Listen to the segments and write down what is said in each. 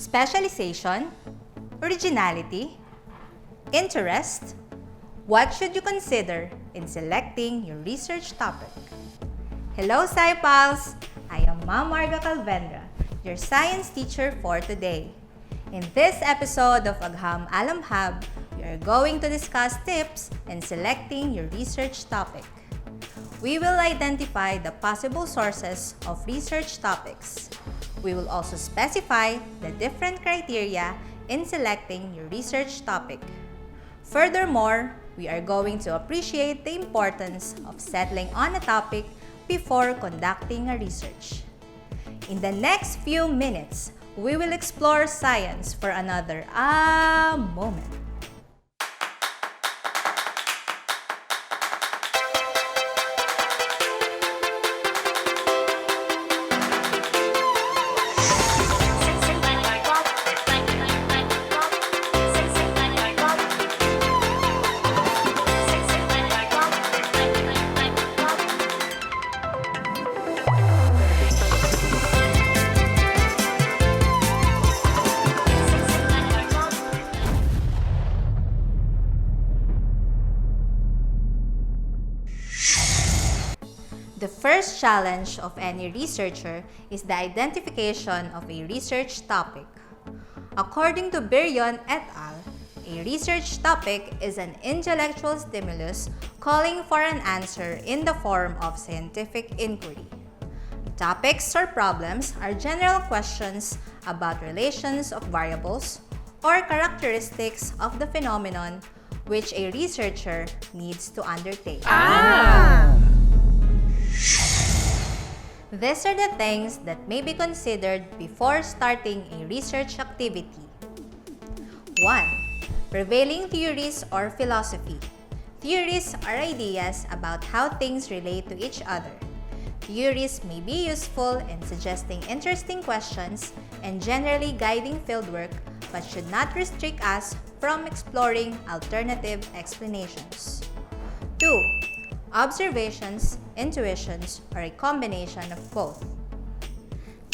specialization, originality, interest. What should you consider in selecting your research topic? Hello, SciPals! I am Ma'am Marga Calvendra, your science teacher for today. In this episode of Agham Alam Hub, we are going to discuss tips in selecting your research topic. We will identify the possible sources of research topics. We will also specify the different criteria in selecting your research topic. Furthermore, we are going to appreciate the importance of settling on a topic before conducting a research. In the next few minutes, we will explore science for another moment. The first challenge of any researcher is the identification of a research topic. According to Birion et al., a research topic is an intellectual stimulus calling for an answer in the form of scientific inquiry. Topics or problems are general questions about relations of variables or characteristics of the phenomenon which a researcher needs to undertake. These are the things that may be considered before starting a research activity. 1. Prevailing theories or philosophy. Theories are ideas about how things relate to each other. Theories may be useful in suggesting interesting questions and generally guiding fieldwork, but should not restrict us from exploring alternative explanations. 2. Observations, intuitions, or a combination of both.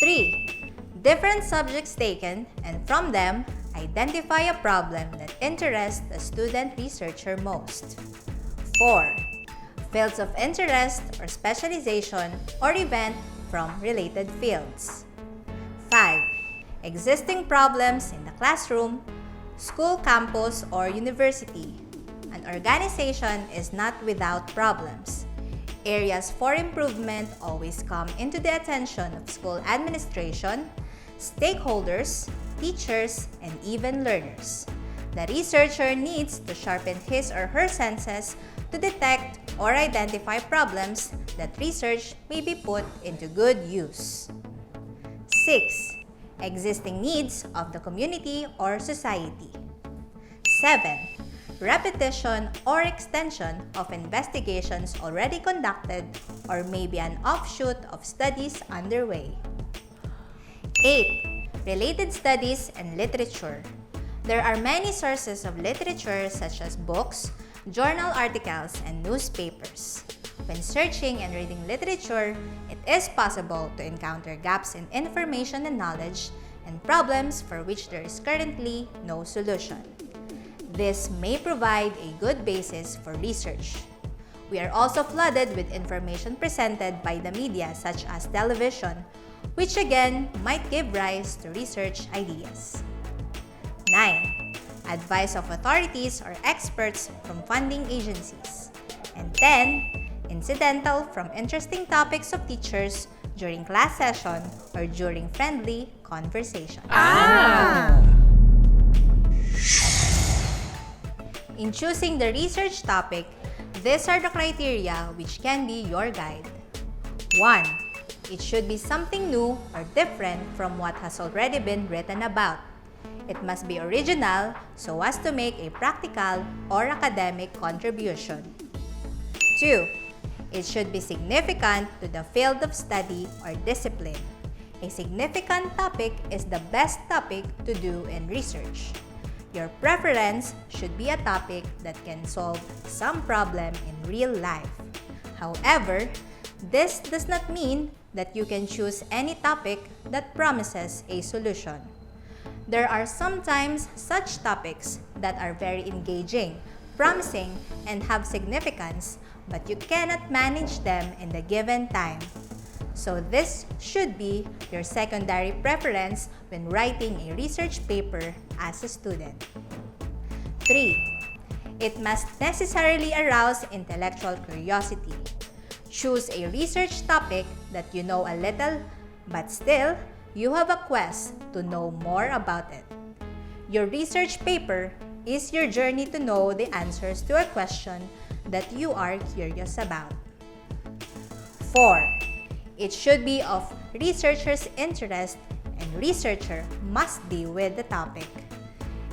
3. Different subjects taken, and from them, identify a problem that interests the student researcher most. 4. Fields of interest or specialization or event from related fields. 5. Existing problems in the classroom, school, campus, or university. An organization is not without problems. Areas for improvement always come into the attention of school administration, stakeholders, teachers, and even learners. The researcher needs to sharpen his or her senses to detect or identify problems that research may be put into good use. 6. Existing needs of the community or society. 7. Repetition or extension of investigations already conducted or maybe an offshoot of studies underway. 8. Related studies and literature. There are many sources of literature such as books, journal articles, and newspapers. When searching and reading literature, it is possible to encounter gaps in information and knowledge and problems for which there is currently no solution. This may provide a good basis for research. We are also flooded with information presented by the media such as television, which again might give rise to research ideas. 9. Advice of authorities or experts from funding agencies. And 10. Incidental from interesting topics of teachers during class session or during friendly conversation. In choosing the research topic, these are the criteria which can be your guide. 1. It should be something new or different from what has already been written about. It must be original so as to make a practical or academic contribution. 2. It should be significant to the field of study or discipline. A significant topic is the best topic to do in research. Your preference should be a topic that can solve some problem in real life. However, this does not mean that you can choose any topic that promises a solution. There are sometimes such topics that are very engaging, promising, and have significance, but you cannot manage them in the given time. So this should be your secondary preference when writing a research paper as a student. 3. It must necessarily arouse intellectual curiosity. Choose a research topic that you know a little, but still, you have a quest to know more about it. Your research paper is your journey to know the answers to a question that you are curious about. 4. It should be of researcher's interest, and researcher must deal with the topic.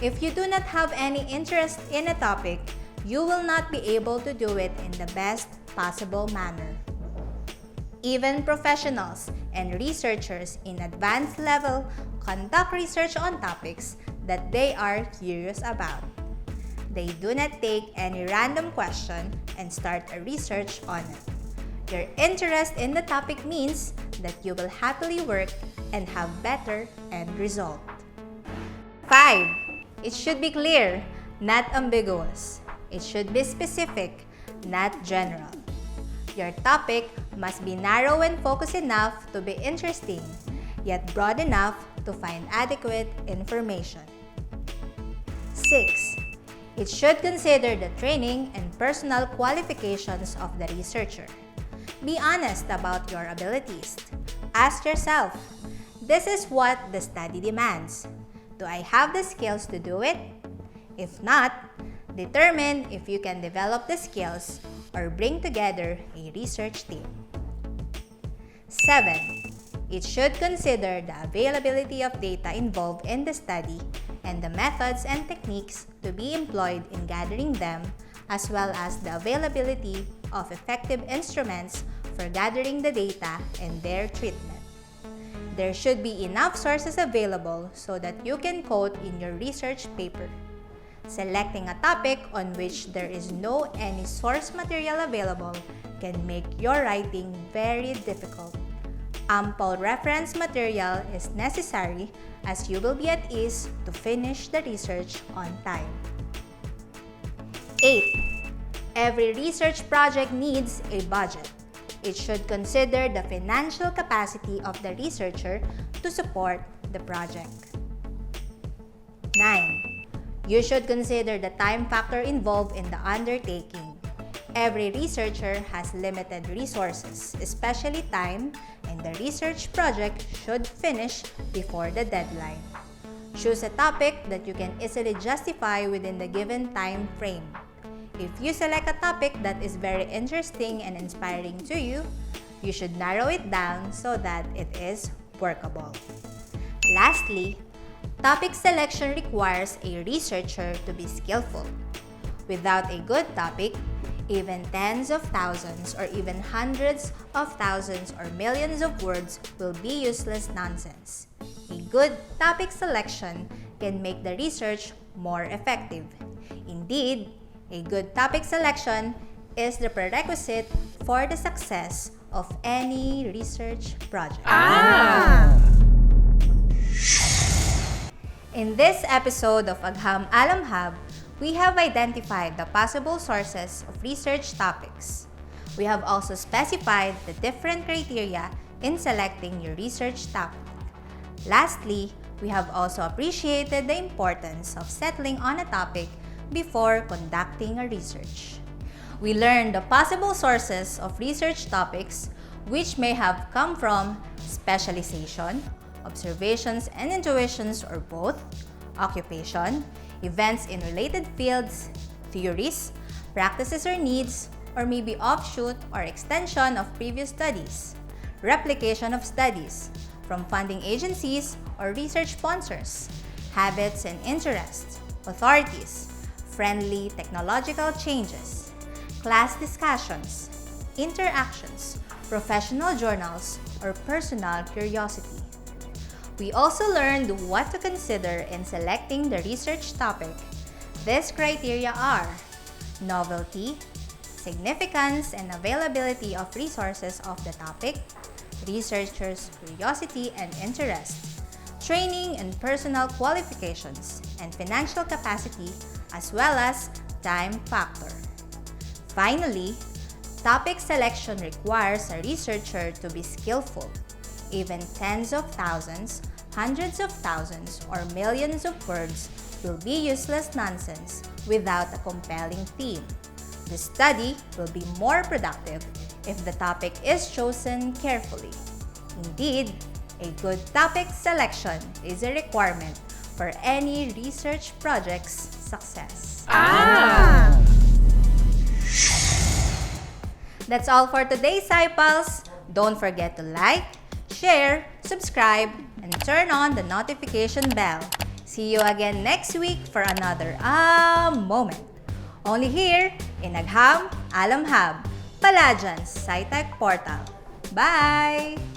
If you do not have any interest in a topic, you will not be able to do it in the best possible manner. Even professionals and researchers in advanced level conduct research on topics that they are curious about. They do not take any random question and start a research on it. Your interest in the topic means that you will happily work and have better end result. 5. It should be clear, not ambiguous. It should be specific, not general. Your topic must be narrow and focused enough to be interesting, yet broad enough to find adequate information. 6. It should consider the training and personal qualifications of the researcher. Be honest about your abilities. Ask yourself, this is what the study demands. Do I have the skills to do it? If not, determine if you can develop the skills or bring together a research team. 7. It should consider the availability of data involved in the study and the methods and techniques to be employed in gathering them, as well as the availability of effective instruments for gathering the data and their treatment. There should be enough sources available so that you can quote in your research paper. Selecting a topic on which there is no any source material available can make your writing very difficult. Ample reference material is necessary as you will be at ease to finish the research on time. 8. Every research project needs a budget. It should consider the financial capacity of the researcher to support the project. 9. You should consider the time factor involved in the undertaking. Every researcher has limited resources, especially time, and the research project should finish before the deadline. Choose a topic that you can easily justify within the given time frame. If you select a topic that is very interesting and inspiring to you, you should narrow it down so that it is workable. Lastly, topic selection requires a researcher to be skillful. Without a good topic, even tens of thousands or even hundreds of thousands or millions of words will be useless nonsense. A good topic selection can make the research more effective. Indeed, a good topic selection is the prerequisite for the success of any research project. In this episode of Agham Alam Hub, we have identified the possible sources of research topics. We have also specified the different criteria in selecting your research topic. Lastly, we have also appreciated the importance of settling on a topic before conducting a research. We learned the possible sources of research topics which may have come from specialization, observations and intuitions or both, occupation, events in related fields, theories, practices or needs, or maybe offshoot or extension of previous studies, replication of studies from funding agencies or research sponsors, habits and interests, authorities, friendly technological changes, class discussions, interactions, professional journals, or personal curiosity. We also learned what to consider in selecting the research topic. These criteria are novelty, significance and availability of resources of the topic, researchers' curiosity and interest, training and personal qualifications, and financial capacity, as well as time factor. Finally, topic selection requires a researcher to be skillful. Even tens of thousands, hundreds of thousands, or millions of words will be useless nonsense without a compelling theme. The study will be more productive if the topic is chosen carefully. Indeed, a good topic selection is a requirement for any research project's success. That's all for today, SciPals. Don't forget to like, share, subscribe, and turn on the notification bell. See you again next week for another moment. Only here in Agham Alam Hub, Paladyans SciTech Portal. Bye!